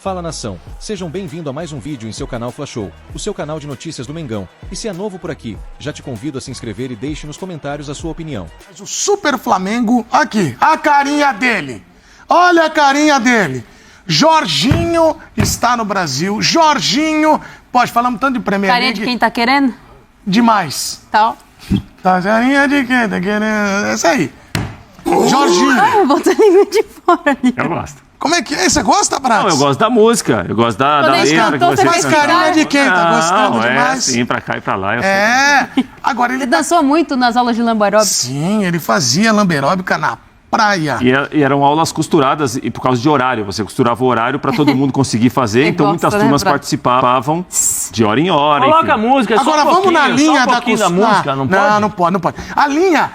Fala nação, sejam bem-vindos a mais um vídeo em seu canal Fla Show, o seu canal de notícias do Mengão. E se é novo por aqui, já te convido a se inscrever e deixe nos comentários a sua opinião. O Super Flamengo, aqui, a carinha dele. Olha a carinha dele. Jorginho está no Brasil. Jorginho, pode falar um tanto de Premier League. Carinha de quem tá querendo? Demais. Tá. Tá, carinha de quem tá querendo? Essa aí. Jorginho. Ah, botou ele de fora ali. Eu gosto. Como é que é? Você gosta, Prats? Não, eu gosto da música, eu gosto da Quando ele letra cantou, que você você fez cantou. carinha de quem? Tá gostando Não, demais? É assim, pra cá e pra lá. Agora ele Você dançou muito nas aulas de lambaróbica? Sim, ele fazia lamberóbica na praia. E eram aulas costuradas e por causa de horário. Você costurava o horário para todo mundo conseguir fazer. Então gosta, muitas né, turmas Prats? participavam de hora em hora. Coloca a enfim. música, só Agora um vamos na linha só um pouquinho da música, não pode? Não pode. A linha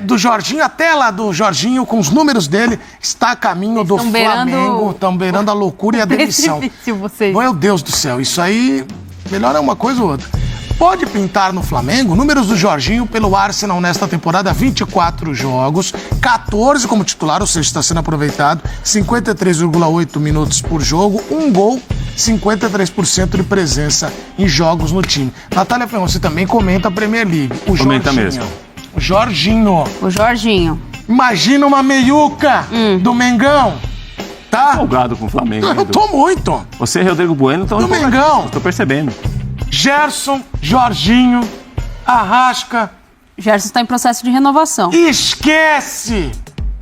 do Jorginho, a tela do Jorginho com os números dele está a caminho do Estão beirando- Flamengo. Estão beirando a loucura e a demissão. Precipício, vocês. Meu Deus do céu, isso aí melhor é uma coisa ou outra. Pode pintar no Flamengo números do Jorginho pelo Arsenal nesta temporada, 24 jogos, 14 como titular, ou seja, está sendo aproveitado, 53,8 minutos por jogo, um gol, 53% de presença em jogos no time. Natália Ferron, você também comenta a Premier League. O Comenta Jorginho. mesmo. O Jorginho. O Jorginho. Imagina uma meiuca do Mengão, tá? Empolgado com o Flamengo. Eu Edu. tô muito. Você e Rodrigo Bueno estão Do Mengão. Estou percebendo. Gerson, Jorginho, Arrasca, Gerson está em processo de renovação. esquece!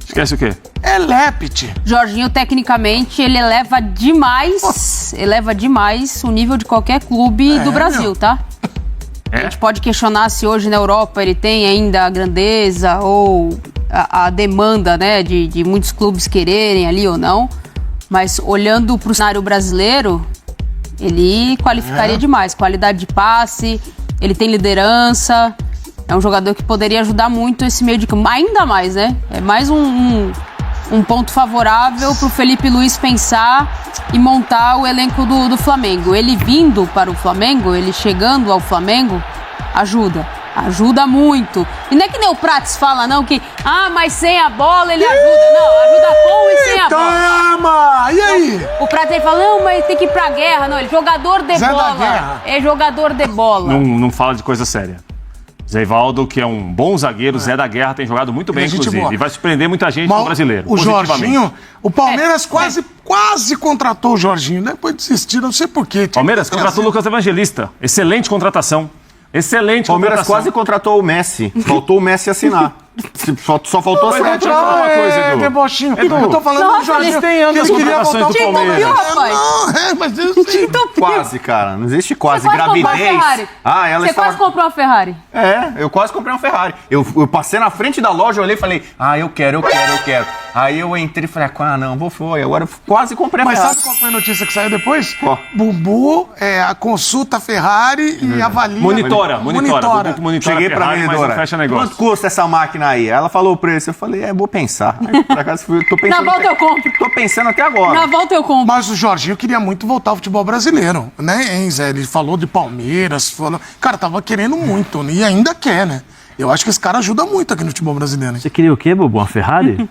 Esquece o quê? É Lepit. Jorginho, tecnicamente, ele eleva demais o nível de qualquer clube do Brasil, meu. tá? A gente pode questionar se hoje na Europa ele tem ainda a grandeza ou a demanda, né, de muitos clubes quererem ali ou não. Mas olhando para o cenário brasileiro, ele qualificaria demais. Qualidade de passe, ele tem liderança. É um jogador que poderia ajudar muito esse meio de campo. Ainda mais, né? É mais um ponto favorável para o Felipe Luiz pensar e montar o elenco do Flamengo. Ele vindo para o Flamengo, ele chegando ao Flamengo, ajuda muito. E não é que nem o Prats fala, não, que mas sem a bola ele ajuda. Não, ajuda com e sem a bola. Calma! E aí? O Prats ele fala, não, mas tem que ir pra guerra. Não, ele é jogador de Zé da bola. Guerra. É jogador de bola. Não fala de coisa séria. Zé Ivaldo, que é um bom zagueiro, Zé da Guerra, tem jogado muito bem, Ele é gente inclusive. boa. E vai surpreender muita gente Mas no brasileiro. O positivamente. Jorginho, o Palmeiras quase contratou o Jorginho, né? Depois desistiu, não sei porquê. Palmeiras contratou o Lucas Evangelista. Excelente contratação. Excelente Palmeiras contratação. quase contratou o Messi. Faltou o Messi assinar. Só faltou assinar. Deixa eu falar uma coisa, Edu. Debochinho. Edu, Eu tô falando do Jorginho. eles têm anos que ele as queria contratações voltar do ao Palmeiras. Rapaz. Não, mas eu sei. Quase, cara. Não existe quase. Você quase comprou uma Gravidez. Ferrari. Ela Você estava... quase comprou uma Ferrari. Eu quase comprei uma Ferrari. Eu passei na frente da loja, olhei e falei, eu quero. Aí eu entrei e falei, não, agora eu quase comprei a Mas Ferrari. sabe qual foi a notícia que saiu depois? Qual? Bubu, a consulta Ferrari e avalia. Monitora. Bubu que monitora Cheguei a pra Ferrari, mas vendedora. não fecha negócio. Quanto custa essa máquina aí? Ela falou o preço. Eu falei, vou pensar. Aí, por acaso, tô pensando. Na volta eu compro. Tô pensando até agora. Na volta eu compro. Mas o Jorginho queria muito voltar ao futebol brasileiro, né, hein, Zé? Ele falou de Palmeiras, falou... Cara, tava querendo muito, né? E ainda quer, né? Eu acho que esse cara ajuda muito aqui no futebol brasileiro. Você queria o quê, Bubu? Uma Ferrari?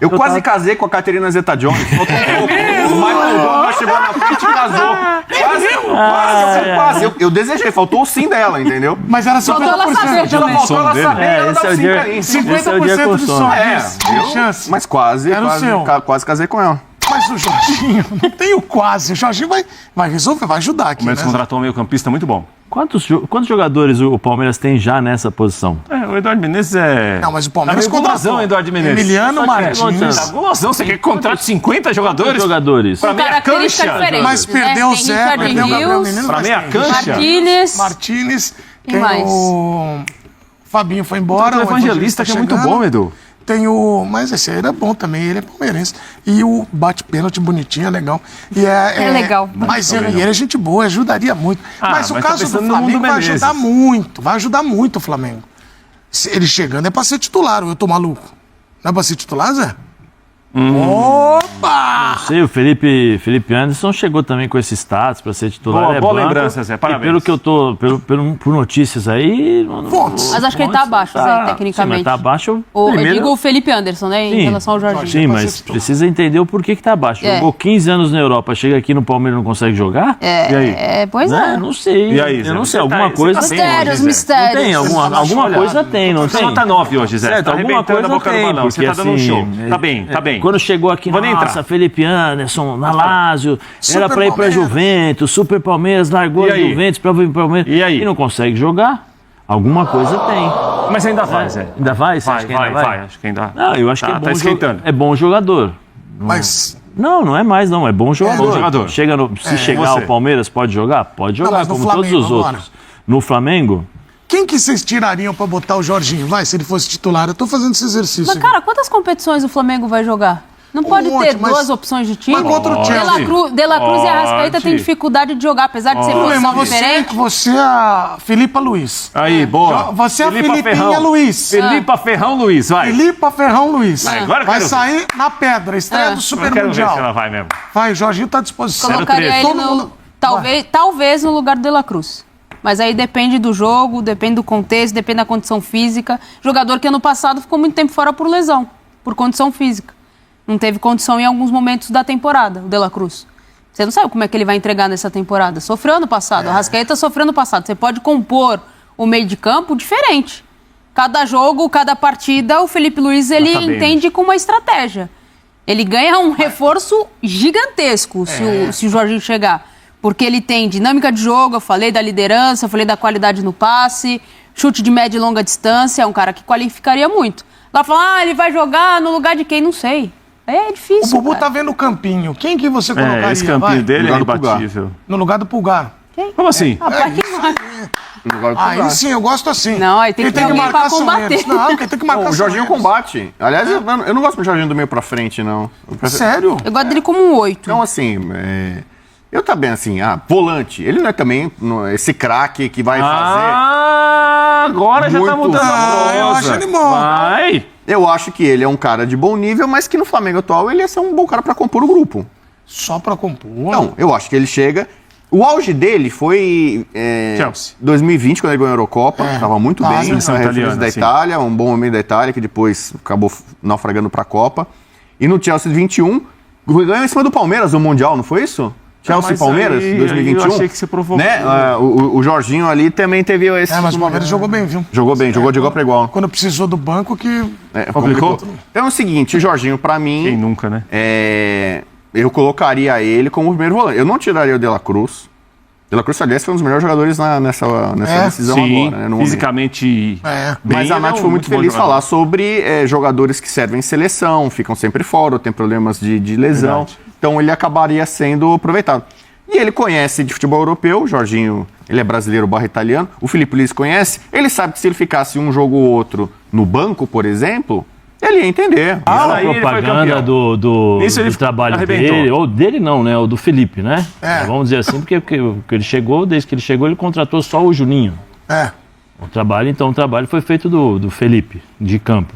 Eu quase casei com a Caterina Zeta-Jones. Faltou um pouco. O Michael Obama chegou na frente e casou. Quase. Eu desejei, faltou o sim dela, entendeu? Mas era 50%. Faltou ela saber Só também. faltou ela saber, ela esse dá é o o sim dia- pra mim. esse é o dia 50% com de sono. de chance. Mas quase Era casei com ela. Mas o Jorginho, não tem o quase. O Jorginho vai resolver, vai ajudar aqui, Mas né? contratou um meio-campista muito bom. Quantos jogadores o Palmeiras tem já nessa posição? O Eduardo Menezes é... Não, mas o Palmeiras Tá meio gulosão, Eduardo Menezes. Emiliano Só que Martins. Tá gulosão, você quer que contrate 50 jogadores? Jogadores. Pra meia Característica cancha? diferente. Mas perdeu o Tem Zé, Richard perdeu o Gabriel Rios, Menino. Pra mas meia tem cancha? Martínez. Martínez. Quem mais? O Fabinho foi embora. O Evangelista, que é muito chegando. bom, Edu. Tem o... Mas esse aí era bom também, ele é palmeirense. E o bate-pênalti bonitinho, é legal. E É legal. Mas ele é gente boa, ajudaria muito. Mas o mas tá caso do pensando no Flamengo Mundo vai Menezes. ajudar muito o Flamengo. Ele chegando é pra ser titular, eu tô maluco. Não é pra ser titular, Zé? Opa! Não sei, o Felipe Anderson chegou também com esse status para ser titular. Boa lembrança, Zé. Parabéns. E pelo que eu tô, por notícias aí... Fontes. Mas acho que ele tá abaixo, Zé, tecnicamente. Sim, mas tá abaixo... Eu digo o Felipe Anderson, né, em relação ao Jorginho. Sim, mas precisa entender o porquê que tá abaixo. É. Jogou 15 anos na Europa, chega aqui no Palmeiras e não consegue jogar? E aí? Pois é. Não sei. E aí, Zé? Eu não sei, Você tá- alguma você coisa tá tem. bem Mistérios, Zé. mistérios. Tem, alguma coisa tem, não tem? Nota 9 hoje, Zé. Certo, Tá alguma arrebentando coisa a boca do tem, balão. Você porque, tá dando um assim, show. Tá bem, tá bem. Quando chegou aqui, Vou nem nossa, entrar. Felipe Anderson, na Lazio, era pra ir pra Palmeiras. Juventus, Super Palmeiras, largou E a aí? Juventus pra vir pro Palmeiras. E aí? E não consegue jogar? Alguma coisa tem. Mas ainda vai, Zé. Ainda vai? Você acha que ainda vai? Acho que ainda. Não, eu acho que é Tá bom, esquentando. é bom jogador. Mas Não é mais, não. É bom jogador. bom jogador. Se chegar você. ao Palmeiras, pode jogar? Pode jogar, mas no como todos Flamengo os agora? outros. No Flamengo, quem que vocês tirariam pra botar o Jorginho? Vai, se ele fosse titular. Eu tô fazendo esse exercício. Mas, cara, quantas competições o Flamengo vai jogar? Não pode monte, ter mas- duas opções de time? Mas contra o Chelsea. De La Cruz e Arrascaeta Pode. têm dificuldade de jogar, apesar de ser Tudo bem, posição mas diferente. você é a Filipa Luiz. Aí, boa. Você é a Filipa Filipinha Ferrão. Luiz. Filipa Ferrão Luiz, vai. Filipa Ferrão Luiz. Agora eu vai quero sair na pedra, estreia do Super Eu quero ver se ela Mundial. vai mesmo. Vai, o Jorginho tá à disposição. Colocaria ele Todo no, mundo- talvez no lugar do De La Cruz. Mas aí depende do jogo, depende do contexto, depende da condição física. Jogador que ano passado ficou muito tempo fora por lesão, por condição física. Não teve condição em alguns momentos da temporada, o De La Cruz. Você não sabe como é que ele vai entregar nessa temporada. Sofreu ano passado, a Arrascaeta sofreu ano passado. Você pode compor o meio de campo diferente. Cada jogo, cada partida, o Felipe Luiz ele sabemos. entende com uma estratégia. Ele ganha um reforço gigantesco se o Jorginho chegar. Porque ele tem dinâmica de jogo, eu falei da liderança, eu falei da qualidade no passe, chute de média e longa distância, é um cara que qualificaria muito. Lá fala, ele vai jogar no lugar de quem? Não sei. É O difícil, Bubu cara. tá vendo o campinho. Quem que você colocaria? Esse campinho Vai? dele é Lugar do Pulgar. imbatível. No lugar do Pulgar. Como assim? Rapaz, que mais? Agora, Aí sim, eu gosto assim. Não, aí tem Quem que ter alguém pra são combater. eles. Não, quem tem que marcar o são Jorginho eles. combate. Aliás, eu não gosto do Jorginho do meio pra frente, não. Eu prefiro- Sério? Eu gosto dele como um 8. Então, assim, eu também, assim, volante. Ele não é também esse craque que vai fazer. Agora já tá Muito mudando a Ah, eu prosa. acho ele bom. Vai. Eu acho que ele é um cara de bom nível, mas que no Flamengo atual ele ia ser um bom cara pra compor o grupo. Só pra compor. Não, eu acho que ele chega. O auge dele foi Chelsea. 2020, quando ele ganhou a Eurocopa. Tava muito Ah, bem. seleção Referência italiana, da sim. Itália, um bom momento da Itália, que depois acabou naufragando pra Copa. E no Chelsea de 21, ganhou em cima do Palmeiras no Mundial, não foi isso? Chelsea e mas Palmeiras, aí 2021. eu achei que você provocou. Né? O Jorginho ali também teve esse. Mas o Palmeiras jogou bem, viu? Jogou bem, jogou de igual pra igual. Quando precisou do banco, que... Complicou? Então é o seguinte, o Jorginho, pra mim, Quem nunca, né? eu colocaria ele como primeiro volante. Eu não tiraria o De La Cruz. De La Cruz, aliás, foi um dos melhores jogadores nessa decisão Sim, agora, né? No momento. fisicamente. Mas bem, a ele Nath é um foi muito bom feliz jogador. falar sobre jogadores que servem em seleção, ficam sempre fora, ou tem problemas de lesão. Verdade. Então ele acabaria sendo aproveitado. E ele conhece de futebol europeu, o Jorginho, ele é brasileiro barra italiano, o Felipe Luiz conhece, ele sabe que se ele ficasse um jogo ou outro no banco, por exemplo, ele ia entender. a aí ele foi propaganda campeão. do Isso ele trabalho arrebentou. dele, ou dele não, né? O do Felipe, né? É. Vamos dizer assim, porque ele chegou, desde que ele chegou, ele contratou só o Juninho. É. O trabalho foi feito do Felipe, de campo.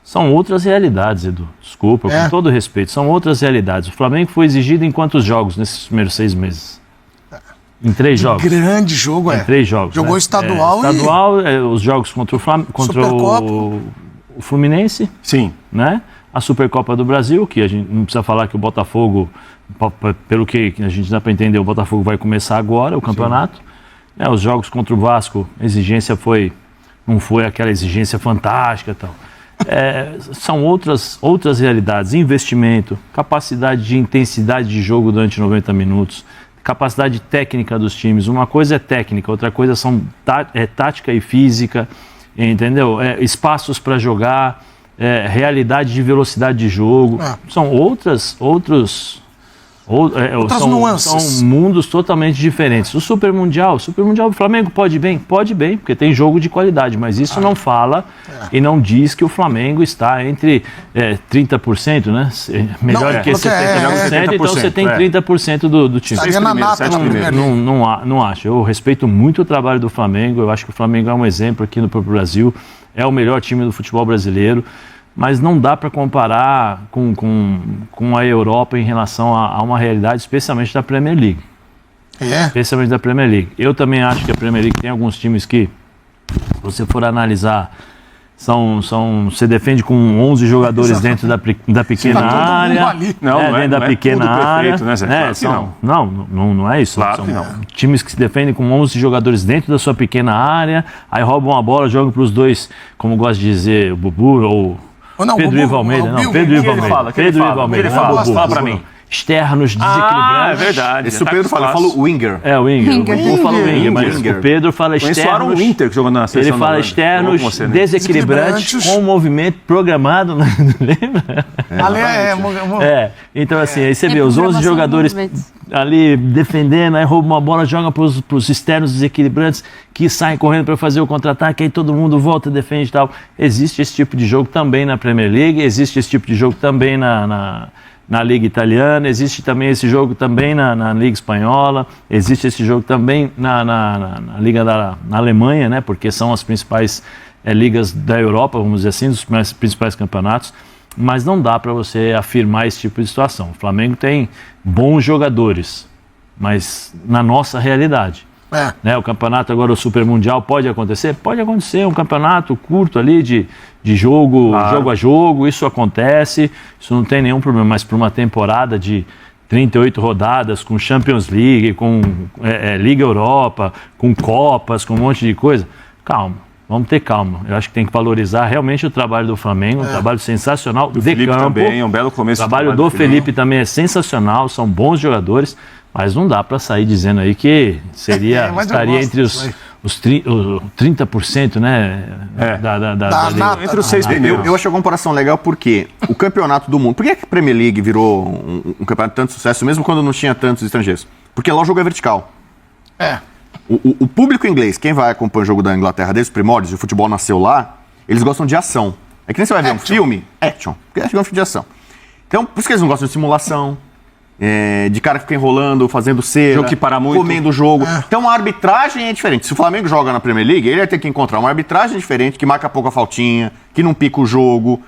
São outras realidades, Edu. Desculpa, com todo respeito, são outras realidades. O Flamengo foi exigido em quantos jogos nesses primeiros 6 meses? Em 3 jogos. Grande jogo, Em 3 jogos. Jogou né? estadual e... Estadual, os jogos contra o Fluminense, Sim. né? A Supercopa do Brasil, que a gente não precisa falar que o Botafogo, pelo que a gente dá para entender, o Botafogo vai começar agora o campeonato. Os jogos contra o Vasco, a exigência não foi aquela exigência fantástica e tal. São outras realidades, investimento, capacidade de intensidade de jogo durante 90 minutos, capacidade técnica dos times. Uma coisa é técnica, outra coisa é tática e física, entendeu? Espaços para jogar, realidade de velocidade de jogo. São outras nuances. São mundos totalmente diferentes. O Super Mundial, o Flamengo pode ir bem? Pode ir bem, porque tem jogo de qualidade, mas isso não fala e não diz que o Flamengo está entre 30%, né? Melhor Não, que porque 70%, então você tem 30% do time. Estaria na nata na Premier League. Não acho. Eu respeito muito o trabalho do Flamengo, eu acho que o Flamengo é um exemplo aqui no próprio Brasil, é o melhor time do futebol brasileiro. mas não dá para comparar com a Europa em relação a uma realidade, especialmente da Premier League. Especialmente da Premier League. Eu também acho que a Premier League tem alguns times que, se você for analisar, você defende com 11 jogadores dentro da pequena área. Dentro da pequena área. Não é isso. Claro são times que se defendem com 11 jogadores dentro da sua pequena área, aí roubam a bola, jogam para os dois, como gosta de dizer o Bubu ou Pedro Ivo Almeida. Pedro Ivo Almeida. Fala para mim. Externos desequilibrantes. É verdade. Esse o Pedro fala, eu falo winger. É, o winger. O fala winger, mas o Pedro fala externos. O Winter que jogou na seleção. Ele fala externos desequilibrantes com um movimento programado, não lembra? Então assim, aí você vê os 11 jogadores ali defendendo, aí roubam uma bola, jogam para os externos desequilibrantes que saem correndo para fazer o contra-ataque, aí todo mundo volta, defende e tal. Existe esse tipo de jogo também na Premier League, existe esse tipo de jogo também na Liga Italiana, existe também esse jogo também na Liga Espanhola, existe esse jogo também na Liga na Alemanha, né? Porque são as principais ligas da Europa, vamos dizer assim, os principais campeonatos, mas não dá para você afirmar esse tipo de situação. O Flamengo tem bons jogadores, mas na nossa realidade. Né? O campeonato agora, o Super Mundial, pode acontecer? Pode acontecer, um campeonato curto ali de jogo, jogo a jogo, isso acontece, isso não tem nenhum problema, mas para uma temporada de 38 rodadas, com Champions League, com Liga Europa, com Copas, com um monte de coisa, calma, vamos ter calma. Eu acho que tem que valorizar realmente o trabalho do Flamengo, um trabalho sensacional do de Felipe campo. Também, um belo começo. O trabalho do Felipe também é sensacional, são bons jogadores, mas não dá para sair dizendo aí que estaria entre os 30%, né? Entre os 6 primeiros. Eu achei a comparação legal porque o campeonato do mundo... Por que a Premier League virou um campeonato de tanto sucesso, mesmo quando não tinha tantos estrangeiros? Porque lá o jogo é vertical. O público inglês, quem vai acompanhar o jogo da Inglaterra desde os primórdios, o futebol nasceu lá, eles gostam de ação. É que nem você vai ver um filme, action. Porque é um filme de ação. Então, por isso que eles não gostam de simulação. De cara que fica enrolando, fazendo cera, jogo que para muito. Comendo o jogo. Então a arbitragem é diferente. Se o Flamengo joga na Premier League, ele vai ter que encontrar uma arbitragem diferente, que marca pouca faltinha, que não pica o jogo.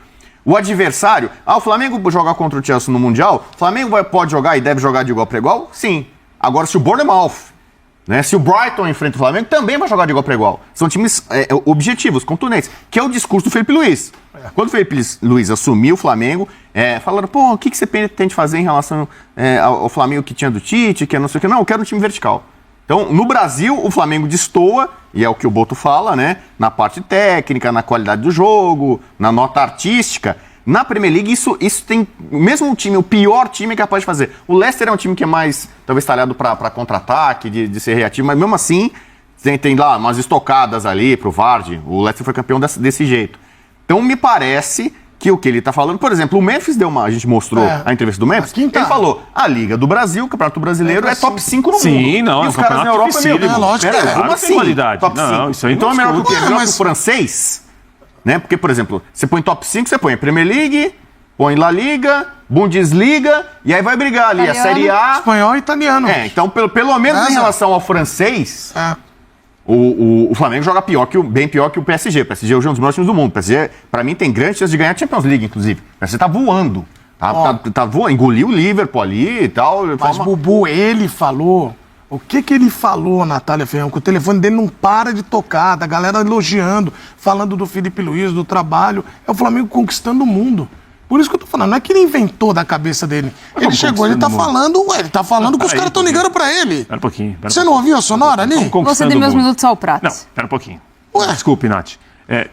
O adversário... o Flamengo jogar contra o Chelsea no Mundial, o Flamengo pode jogar e deve jogar de igual para igual? Sim. Agora, se o Bournemouth, né, se o Brighton enfrenta o Flamengo, também vai jogar de igual para igual. São times objetivos, contundentes, que é o discurso do Felipe Luiz. Quando o Felipe Luiz assumiu o Flamengo, falaram, o que você tem de fazer em relação ao Flamengo que tinha do Tite, que é não sei o que. Não, eu quero um time vertical. Então, no Brasil, o Flamengo destoa, e é o que o Boto fala, né? Na parte técnica, na qualidade do jogo, na nota artística. Na Premier League, isso tem... Mesmo o pior time é capaz de fazer. O Leicester é um time que é mais, talvez, talhado para contra-ataque, de ser reativo, mas mesmo assim, tem lá umas estocadas ali pro Vardy. O Leicester foi campeão desse jeito. Então, me parece que o que ele está falando... Por exemplo, o Memphis a gente mostrou a entrevista do Memphis. Ele falou, a Liga do Brasil, o Campeonato Brasileiro, é top 5 no mundo. Sim, não, e os caras na Europa é lógico. Como assim? Qualidade. Top 5. Não, isso aí então é melhor que o francês, né? Porque, por exemplo, você põe top 5, você põe Premier League, põe La Liga, Bundesliga, e aí vai brigar ali a Série A... Espanhol e italiano. Então, pelo menos em relação ao francês... O Flamengo joga bem pior que o PSG. O PSG hoje é um dos melhores times do mundo. O PSG, pra mim, tem grande chance de ganhar a Champions League, inclusive. O PSG tá voando. Tá voando. Engoliu o Liverpool ali e tal. Mas, Bubu, ele falou... O que ele falou, Natália Ferrão? Que o telefone dele não para de tocar, da galera elogiando, falando do Felipe Luiz, do trabalho. É o Flamengo conquistando o mundo. Por isso que eu tô falando, não é que ele inventou da cabeça dele. Ele chegou, ele tá falando que os caras estão ligando pra ele. Pera um pouquinho. Você não ouviu a sonora ali? Você deu meus minutos ao prato. Não, pera um pouquinho. Desculpe, Nath.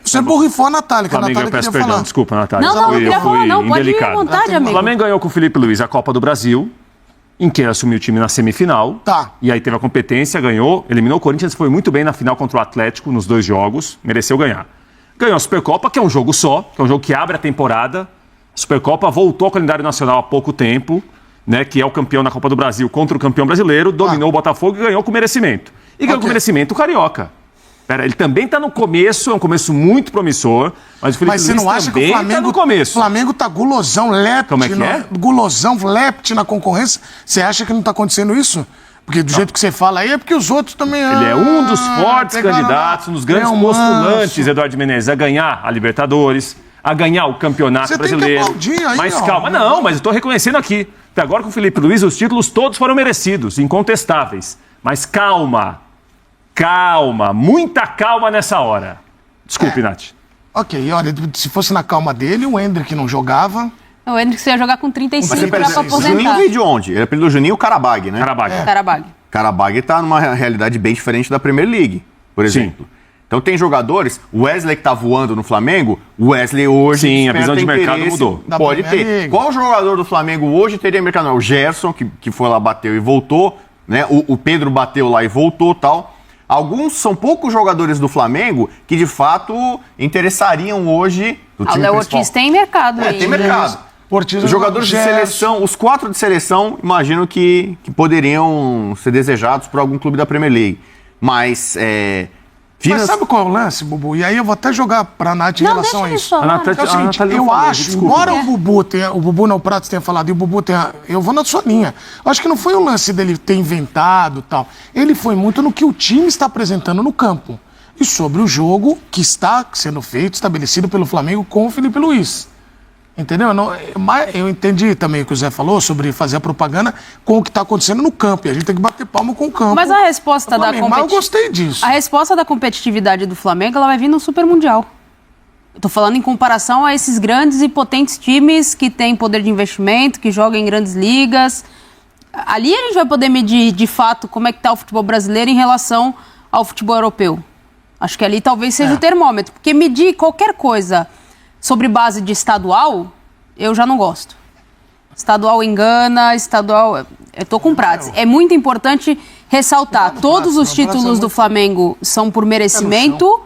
Você borrifou a Natália, que a Flamengo, Natália eu peço queria perdão, falar. desculpa, Natália. Não queria falar não, pode ir à vontade, amigo. O Flamengo ganhou com o Felipe Luiz a Copa do Brasil, em que ele assumiu o time na semifinal. E aí teve a competência, ganhou, eliminou o Corinthians, foi muito bem na final contra o Atlético, nos 2 jogos, mereceu ganhar. Ganhou a Supercopa, que é um jogo só, que é um jogo que abre a temporada. A Supercopa voltou ao calendário nacional há pouco tempo, né, que é o campeão na Copa do Brasil contra o campeão brasileiro, dominou o Botafogo e ganhou com merecimento. E ganhou com merecimento o Carioca. Ele também está no começo, é um começo muito promissor, mas o Felipe Luiz também está no começo. O Flamengo está gulosão, lept. Como é que é? Gulosão, lept na concorrência. Você acha que não está acontecendo isso? Porque do jeito que você fala aí é porque os outros também... Ele é um dos fortes candidatos, um dos grandes postulantes, Eduardo Menezes, a ganhar a Libertadores. a ganhar o campeonato brasileiro. Mas calma, não, mas eu estou reconhecendo aqui. Até agora com o Felipe Luiz, os títulos todos foram merecidos, incontestáveis. Mas calma, muita calma nessa hora. Desculpe, Nath. Ok, olha, se fosse na calma dele, o Hendrick não jogava. O Hendrick ia jogar com 35 para aposentar. O Juninho veio de onde? Ele é apelido do Juninho Karabag, né? Karabag tá numa realidade bem diferente da Premier League, por exemplo. Sim. Então tem jogadores, o Wesley que tá voando no Flamengo, o Wesley hoje... Sim, a visão de mercado mudou. Pode ter. Qual jogador do Flamengo hoje teria mercado? O Gerson, que foi lá, bateu e voltou, né? O Pedro bateu lá e voltou e tal. São poucos jogadores do Flamengo que, de fato, interessariam hoje no time principal. O Léo Ortiz tem mercado aí. Tem mercado. Os jogadores de seleção, os 4 de seleção, imagino que poderiam ser desejados por algum clube da Premier League. Mas sabe qual é o lance, Bubu? E aí eu vou até jogar pra Nath em relação a isso. É o seguinte, eu acho, embora o Bubu não, o Pratos tenha falado, e o Bubu tenha... Eu vou na sua linha. Eu acho que não foi o lance dele ter inventado e tal. Ele foi muito no que o time está apresentando no campo. E sobre o jogo que está sendo feito, estabelecido pelo Flamengo com o Felipe Luiz. Entendeu? Eu entendi também o que o Zé falou sobre fazer a propaganda com o que está acontecendo no campo. E a gente tem que bater palma com o campo. Mas a resposta da competitividade... Mas eu gostei disso. A resposta da competitividade do Flamengo, ela vai vir no Super Mundial. Eu tô falando em comparação a esses grandes e potentes times que têm poder de investimento, que jogam em grandes ligas. Ali a gente vai poder medir, de fato, como é que tá o futebol brasileiro em relação ao futebol europeu. Acho que ali talvez seja o termômetro. Porque medir qualquer coisa sobre base de estadual, eu já não gosto. Estadual engana, estadual... Eu tô com Prates. É muito importante ressaltar, todos os títulos do Flamengo são por merecimento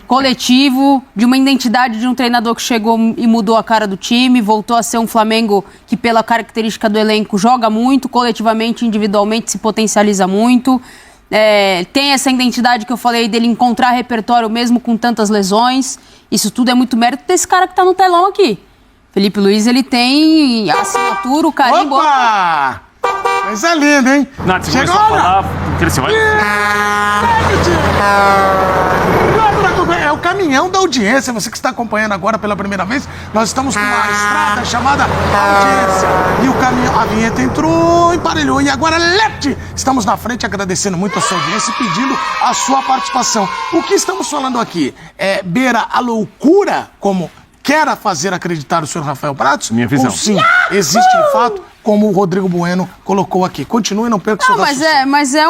coletivo, de uma identidade de um treinador que chegou e mudou a cara do time, voltou a ser um Flamengo que, pela característica do elenco, joga muito, coletivamente, individualmente, se potencializa muito. Tem essa identidade que eu falei dele encontrar repertório mesmo com tantas lesões. Isso tudo é muito mérito desse cara que tá no telão aqui. Felipe Luiz, ele tem a assinatura, o carimbo... Opa! Coisa linda, hein? Nath, você começou a falar... Você vai... É o caminhão da audiência. Você que está acompanhando agora pela primeira vez, nós estamos com uma estrada chamada audiência. E o caminhão, a vinheta entrou, emparelhou. E agora, estamos na frente agradecendo muito a sua audiência e pedindo a sua participação. O que estamos falando aqui beira a loucura, como quer fazer acreditar o senhor Rafael Pratos? Minha visão. Ou sim, existe de fato, como o Rodrigo Bueno colocou aqui. Continue, não perca o seu raciocínio. Mas é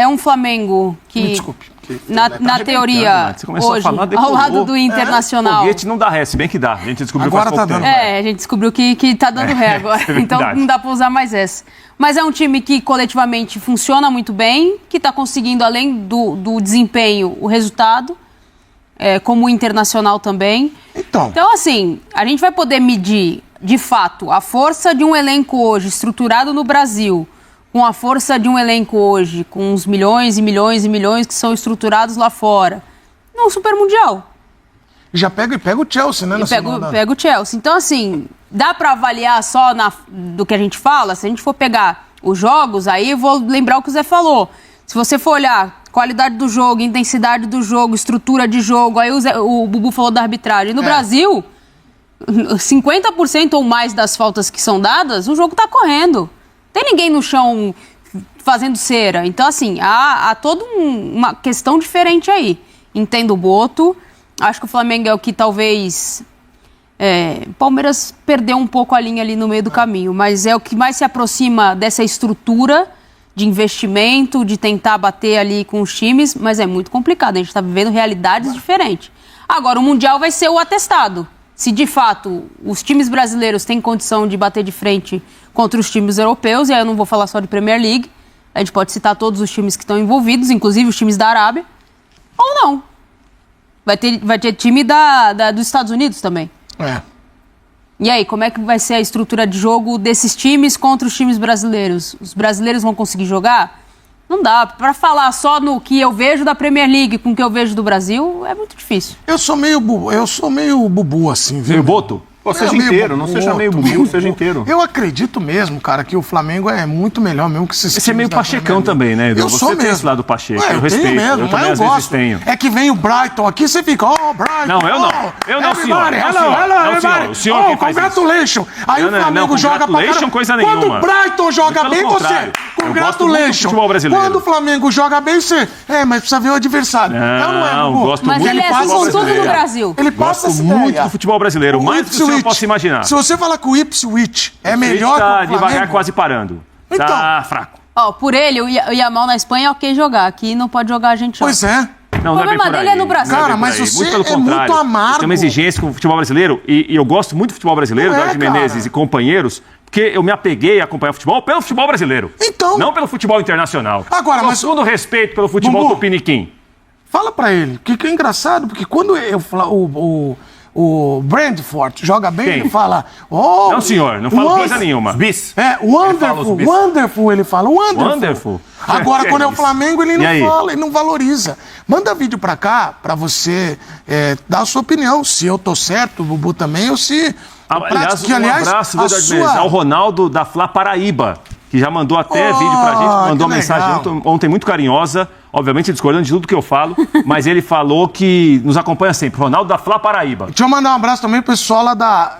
um Flamengo que... Me desculpe. Na teoria, hoje, ao lado do Internacional. Foguete não dá ré, se bem que dá. A gente descobriu agora tá dando a gente descobriu que tá dando ré agora. Então não dá pra usar mais essa. Mas é um time que coletivamente funciona muito bem, que tá conseguindo, além do desempenho, o resultado, como o Internacional também. Então, assim, a gente vai poder medir, de fato, a força de um elenco hoje estruturado no Brasil, com a força de um elenco hoje, com uns milhões e milhões e milhões que são estruturados lá fora, no Super Mundial. Já pega o Chelsea, né? Pega o Chelsea. Então, assim, dá para avaliar só do que a gente fala? Se a gente for pegar os jogos, aí eu vou lembrar o que o Zé falou. Se você for olhar qualidade do jogo, intensidade do jogo, estrutura de jogo, aí o Bubu falou da arbitragem. No Brasil, 50% ou mais das faltas que são dadas, o jogo tá correndo. Tem ninguém no chão fazendo cera. Então, assim, há toda uma questão diferente aí. Entendo o Boto. Acho que o Flamengo é o que talvez... Palmeiras perdeu um pouco a linha ali no meio do caminho. Mas é o que mais se aproxima dessa estrutura de investimento, de tentar bater ali com os times. Mas é muito complicado. A gente está vivendo realidades diferentes. Agora, o Mundial vai ser o atestado. Se, de fato, os times brasileiros têm condição de bater de frente contra os times europeus, e aí eu não vou falar só de Premier League, a gente pode citar todos os times que estão envolvidos, inclusive os times da Arábia, ou não. Vai ter time dos Estados Unidos também. E aí, como é que vai ser a estrutura de jogo desses times contra os times brasileiros? Os brasileiros vão conseguir jogar? Não dá. Para falar só no que eu vejo da Premier League com o que eu vejo do Brasil, é muito difícil. Eu sou meio bubu assim, viu? Meio Boto? Pô, seja inteiro, não seja meio burro, seja inteiro. Eu acredito mesmo, cara, que o Flamengo é muito melhor mesmo que esses Esse é meio pachecão também, né, Edu? Eu sou Você tem mesmo. esse lado pacheco, eu respeito. tenho mesmo, eu também mas às eu vezes gosto. tenho. É que vem o Brighton aqui, você fica, Brighton. Não, eu não. Eu não, senhor. Everybody, Não, hello, senhor. hello, Não, everybody. senhor. O senhor quem faz Congratulations. Aí o Flamengo joga pra congratulations, coisa Quando nenhuma. o Brighton joga Pelo bem, contrário. você... Eu gosto muito do futebol brasileiro. Quando o Flamengo joga bem, você... mas precisa ver o adversário. Não, gosto Mas muito ele do é assim futebol com tudo brasileiro. no Brasil. Ele passa Gosto essa muito ideia. do futebol brasileiro, mais do que o senhor possa imaginar. Se você falar que o Ipswich é melhor que o Tá Flamengo... devagar, quase parando. Então. Tá fraco. Por ele, o Yamal na Espanha é ok jogar. Aqui não pode jogar, a gente joga. Pois é. Não, O não é bem problema por dele aí. é no Brasil. Cara, Não é bem mas por aí. você Muito pelo é muito contrário. amargo. Tem uma exigência com o futebol brasileiro e eu gosto muito do futebol brasileiro, Não do é, Jorge Menezes cara. e companheiros, porque eu me apeguei a acompanhar futebol pelo futebol brasileiro. Então. Não pelo futebol internacional. Agora, mas- Com todo respeito pelo futebol Bubu, tupiniquim. Fala pra ele, que é engraçado, porque quando eu falo, o Brentford joga bem, Quem? ele fala... Não, senhor, não falo coisa nenhuma. Bis. Wonderful, ele fala, wonderful. Wonderful. Agora, Que quando é o isso? Flamengo, ele E não aí? fala, ele não valoriza. Manda vídeo pra cá, pra você dar a sua opinião, se eu tô certo, o Bubu também, ou se... Aliás, que, um abraço do a Eduardo Menezes sua... ao Ronaldo da Fla Paraíba, que já mandou até Oh, vídeo pra gente, mandou que uma mensagem legal. ontem muito carinhosa, obviamente discordando de tudo que eu falo, mas ele falou que nos acompanha sempre. Ronaldo da Fla Paraíba. Deixa eu mandar um abraço também pro pessoal lá da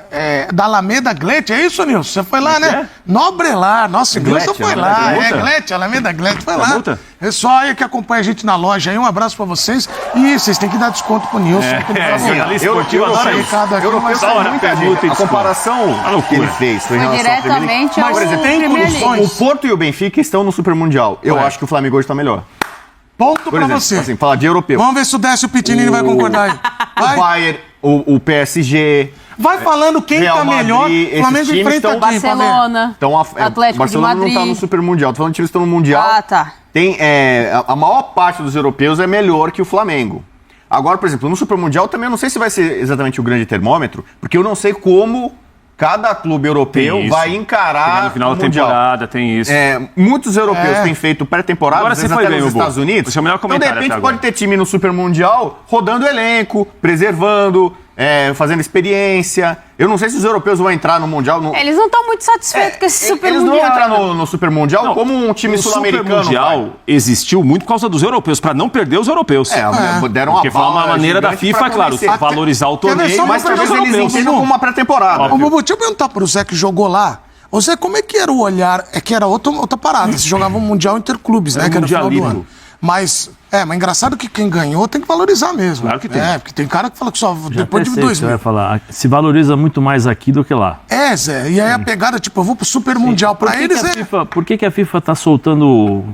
Alameda Glete, é isso, Nilson? Você foi lá, Como é né? que Nobrelar, nossa, Nilson Glete, foi Alameda lá. Glete. Glete, Alameda Glete, foi lá. multa? Pessoal aí que acompanha a gente na loja aí, um abraço pra vocês. E vocês têm que dar desconto pro Nilson. que ele falou. jornalista esportivo adora isso. Recado aqui, Europeu mas- tem hora, muita permuta gente. e A comparação loucura. que ele fez foi em Foi relação à Premier League. diretamente Mas, ao por exemplo, tem Premier condições. League. o Porto e o Benfica estão no Super Mundial. Eu acho que o Flamengo hoje está melhor. Ponto Por pra exemplo, você. assim, falar de europeu. Vamos ver se o Décio Pitinini vai concordar aí. O Vai, Bayern, o PSG, vai falando quem Real tá melhor. Madrid, O Flamengo esses times enfrenta estão- quem, Flamengo? Barcelona, então Atlético o Barcelona de Madrid. não está no Super Mundial. Tô falando de times que estão no Mundial. Ah, tá. Tem, a maior parte dos europeus é melhor que o Flamengo. Agora, por exemplo, no Super Mundial também eu não sei se vai ser exatamente o grande termômetro, porque eu não sei como cada clube europeu Tem isso. vai encarar No final o da Mundial. temporada, tem isso. Muitos europeus têm feito pré-temporada, Agora às vezes você foi até bem, nos Bubu. Estados Unidos. Esse é o melhor Então, de comentário repente, até pode agora. ter time no Super Mundial rodando elenco, preservando, fazendo experiência. Eu não sei se os europeus vão entrar no Mundial. Eles não estão muito satisfeitos com esse Super Eles Mundial. não vão entrar no Super Mundial Não, como um time o sul-americano. Super Mundial vai. existiu muito por causa dos europeus, para não perder os europeus. Deram uma Porque foi uma bala maneira da gigante FIFA, pra claro, convencer. valorizar o Quer ver torneio, só mas uma Mas talvez pergunta, eles Bubu? entendam como uma pré-temporada. Ô, Bubu, deixa eu perguntar pro Zé que jogou lá. Ô, Zé, como é que era o olhar? É que era outra parada. Você jogava um Mundial Interclubes, né? Era Que era no final do mundialito. ano. Mas engraçado que quem ganhou tem que valorizar mesmo. Claro que tem. Porque tem cara que fala que só Já depois até de sei o que você vai 2000. falar. Se valoriza muito mais aqui do que lá. Zé. E aí a pegada, tipo, eu vou pro Super Mundial. Pra eles Por que a FIFA tá soltando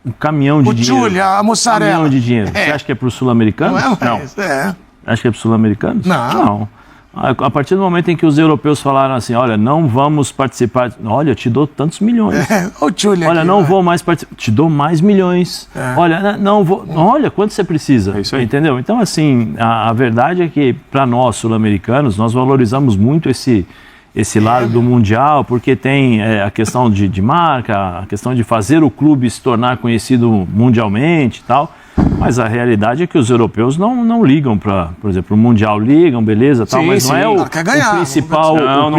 um caminhão de O dinheiro? Julia, a mussarela. Caminhão de dinheiro. Você acha que é pro sul-americano? Não é? Acha que é para os sul-americanos? Não. A partir do momento em que os europeus falaram assim, olha, não vamos participar, olha, eu te dou tantos milhões. O Julia Olha, aqui, não vai. vou mais participar, te dou mais milhões. Olha, não vou, olha, quanto você precisa. É isso aí. Entendeu? Então, assim, a verdade é que para nós, sul-americanos, nós valorizamos muito esse lado do Mundial, porque tem a questão de marca, a questão de fazer o clube se tornar conhecido mundialmente e tal. Mas a realidade é que os europeus não ligam para, por exemplo, o Mundial ligam, beleza, tal, Sim, mas não sim. é o Quer ganhar, principal, não o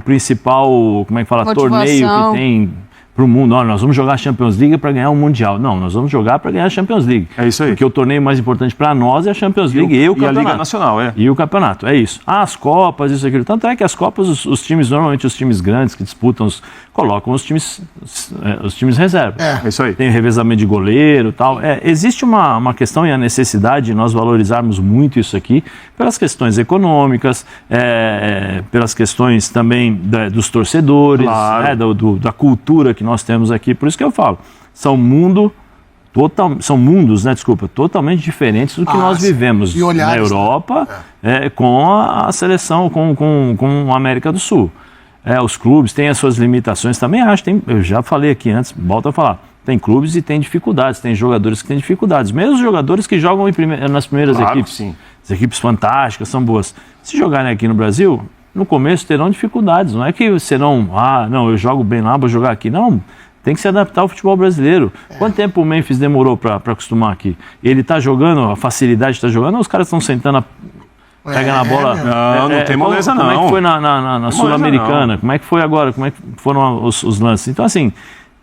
principal, como é que fala, Motivação. torneio que tem para o mundo. Olha, nós vamos jogar a Champions League para ganhar o Mundial. Não, nós vamos jogar para ganhar a Champions League. É isso aí. Porque o torneio mais importante para nós é a Champions League e o e a campeonato. Liga Nacional, E o campeonato, é isso. As Copas, isso, aquilo. Tanto é que as Copas, os times, normalmente os times grandes que disputam, colocam os times reserva. É isso aí. Tem revezamento de goleiro e tal. Existe uma questão e a necessidade de nós valorizarmos muito isso aqui pelas questões econômicas, pelas questões também dos torcedores, Claro. da cultura que nós temos aqui. Por isso que eu falo, são mundos, né, totalmente diferentes do que nós sim. vivemos E olhares, na Europa com a seleção, com a América do Sul. Os clubes têm as suas limitações também, eu já falei aqui antes, volto a falar, tem clubes e tem dificuldades, tem jogadores que têm dificuldades, mesmo os jogadores que jogam nas primeiras Claro equipes. que sim. As equipes fantásticas, são boas. Se jogarem aqui no Brasil, no começo terão dificuldades, não é que serão, não, eu jogo bem lá, vou jogar aqui, não. Tem que se adaptar ao futebol brasileiro. Quanto tempo o Memphis demorou para acostumar aqui? Ele está jogando, a facilidade está jogando, ou os caras estão sentando Pega na bola. Não tem moleza, não. Como é que foi na Sul-Americana? Como é que foi agora? Como é que foram os lances? Então, assim,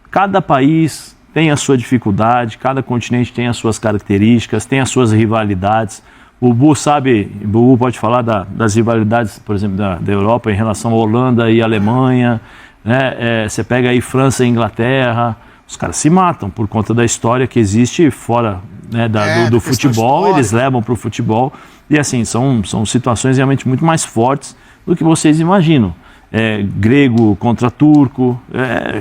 cada país tem a sua dificuldade, cada continente tem as suas características, tem as suas rivalidades. O Bubu pode falar das rivalidades, por exemplo, da Europa em relação à Holanda e Alemanha, né? Você pega aí França e Inglaterra, os caras se matam por conta da história que existe fora, né, do futebol, eles levam para o futebol, e assim, são situações realmente muito mais fortes do que vocês imaginam. Grego contra turco,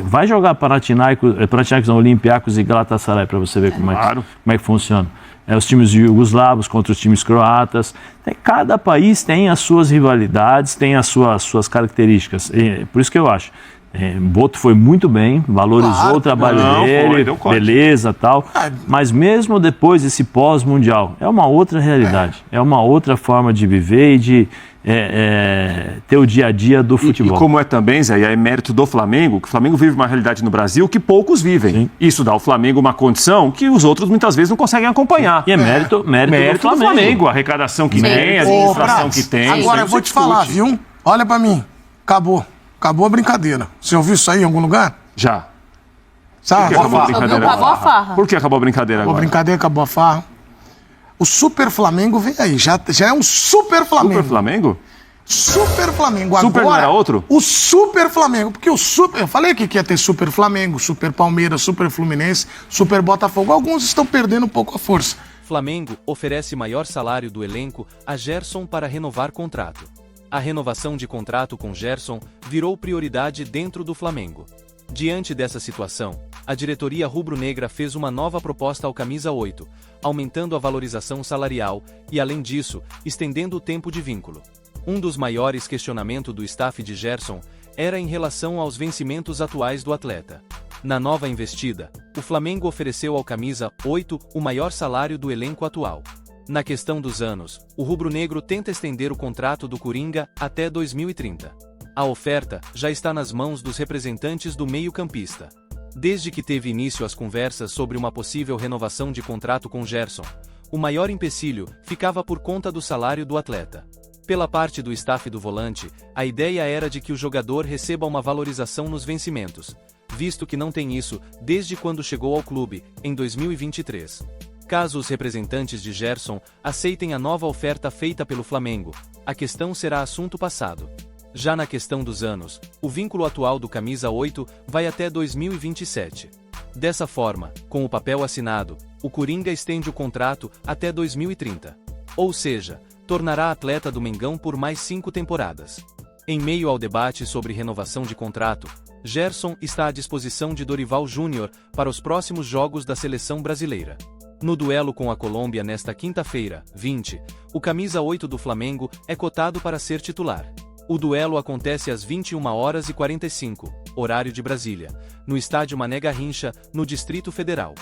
vai jogar Panathinaikos, Olympiacos e Galatasaray para você ver como é que funciona. Os times jugoslavos contra os times croatas. Cada país tem as suas rivalidades, tem as suas características. Por isso que eu acho. Boto foi muito bem, valorizou o trabalho dele, beleza, tal. Mas mesmo depois desse pós-mundial, é uma outra realidade. É uma outra forma de viver e de ter o dia a dia do futebol. E como é também, Zé, é mérito do Flamengo, que o Flamengo vive uma realidade no Brasil que poucos vivem. Sim. Isso dá ao Flamengo uma condição que os outros muitas vezes não conseguem acompanhar. E é mérito do Flamengo. A arrecadação que tem, a administração que tem. Agora eu vou te falar, viu? Olha pra mim. Acabou a brincadeira. Você ouviu isso aí em algum lugar? Já. Sabe? Acabou a farra. Por que acabou a brincadeira agora? Acabou a farra. O Super Flamengo vem aí. Já é um Super Flamengo. Super Flamengo? Super Flamengo. Super agora, não era outro? O Super Flamengo. Porque o Super... Eu falei aqui que ia ter Super Flamengo, Super Palmeiras, Super Fluminense, Super Botafogo. Alguns estão perdendo um pouco a força. Flamengo oferece maior salário do elenco a Gerson para renovar contrato. A renovação de contrato com Gerson virou prioridade dentro do Flamengo. Diante dessa situação, a diretoria rubro-negra fez uma nova proposta ao camisa 8, aumentando a valorização salarial e, além disso, estendendo o tempo de vínculo. Um dos maiores questionamentos do staff de Gerson era em relação aos vencimentos atuais do atleta. Na nova investida, o Flamengo ofereceu ao camisa 8 o maior salário do elenco atual. Na questão dos anos, o rubro-negro tenta estender o contrato do Coringa até 2030. A oferta já está nas mãos dos representantes do meio-campista. Desde que teve início as conversas sobre uma possível renovação de contrato com Gerson, o maior empecilho ficava por conta do salário do atleta. Pela parte do staff do volante, a ideia era de que o jogador receba uma valorização nos vencimentos, visto que não tem isso desde quando chegou ao clube, em 2023. Caso os representantes de Gerson aceitem a nova oferta feita pelo Flamengo, a questão será assunto passado. Já na questão dos anos, o vínculo atual do camisa 8 vai até 2027. Dessa forma, com o papel assinado, o Coringa estende o contrato até 2030. Ou seja, tornará atleta do Mengão por mais 5 temporadas. Em meio ao debate sobre renovação de contrato, Gerson está à disposição de Dorival Júnior para os próximos jogos da seleção brasileira. No duelo com a Colômbia nesta quinta-feira, 20, o camisa 8 do Flamengo é cotado para ser titular. O duelo acontece às 21h45, horário de Brasília, no estádio Mané Garrincha, no Distrito Federal.